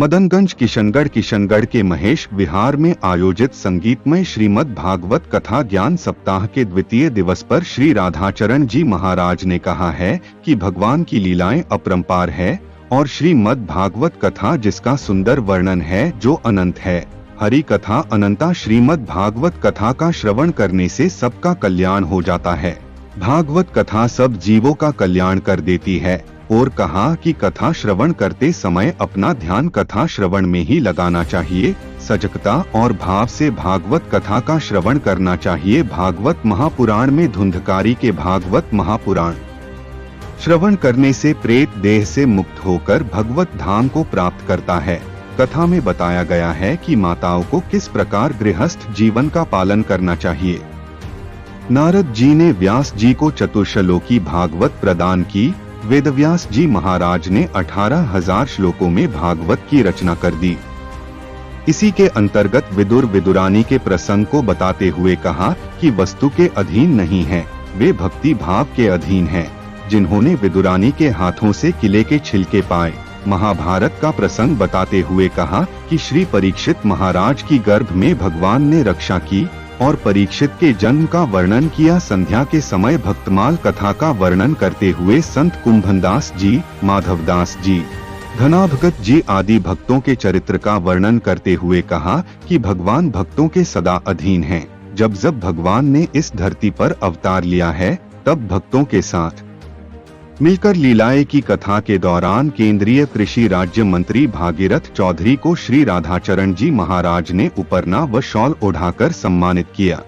मदनगंज किशनगढ़ के महेश विहार में आयोजित संगीतमय श्रीमद् भागवत कथा ज्ञान सप्ताह के द्वितीय दिवस पर श्री राधाचरण जी महाराज ने कहा है कि भगवान की लीलाएं अपरंपार है और श्रीमद् भागवत कथा जिसका सुंदर वर्णन है जो अनंत है। हरि कथा अनंता श्रीमद् भागवत कथा का श्रवण करने से सबका कल्याण हो जाता है। भागवत कथा सब जीवों का कल्याण कर देती है और कहा कि कथा श्रवण करते समय अपना ध्यान कथा श्रवण में ही लगाना चाहिए। सजगता और भाव से भागवत कथा का श्रवण करना चाहिए। भागवत महापुराण में धुंधकारी के भागवत महापुराण श्रवण करने से प्रेत देह से मुक्त होकर भगवत धाम को प्राप्त करता है। कथा में बताया गया है कि माताओं को किस प्रकार गृहस्थ जीवन का पालन करना चाहिए। नारद जी ने व्यास जी को चतुर्श्लोकी भागवत प्रदान की। वेदव्यास जी महाराज ने 18,000 श्लोकों में भागवत की रचना कर दी। इसी के अंतर्गत विदुर विदुरानी के प्रसंग को बताते हुए कहा कि वस्तु के अधीन नहीं है, वे भक्ति भाव के अधीन हैं, जिन्होंने विदुरानी के हाथों से किले के छिलके पाए। महाभारत का प्रसंग बताते हुए कहा कि श्री परीक्षित महाराज की गर्भ में भगवान ने रक्षा की और परीक्षित के जन्म का वर्णन किया। संध्या के समय भक्तमाल कथा का वर्णन करते हुए संत कुंभनदास जी, माधवदास जी, घनाभगत जी आदि भक्तों के चरित्र का वर्णन करते हुए कहा कि भगवान भक्तों के सदा अधीन हैं। जब जब भगवान ने इस धरती पर अवतार लिया है तब भक्तों के साथ मिलकर लीलाएं की। कथा के दौरान केंद्रीय कृषि राज्य मंत्री भागीरथ चौधरी को श्री राधाचरण जी महाराज ने उपरना व शॉल ओढ़ाकर सम्मानित किया।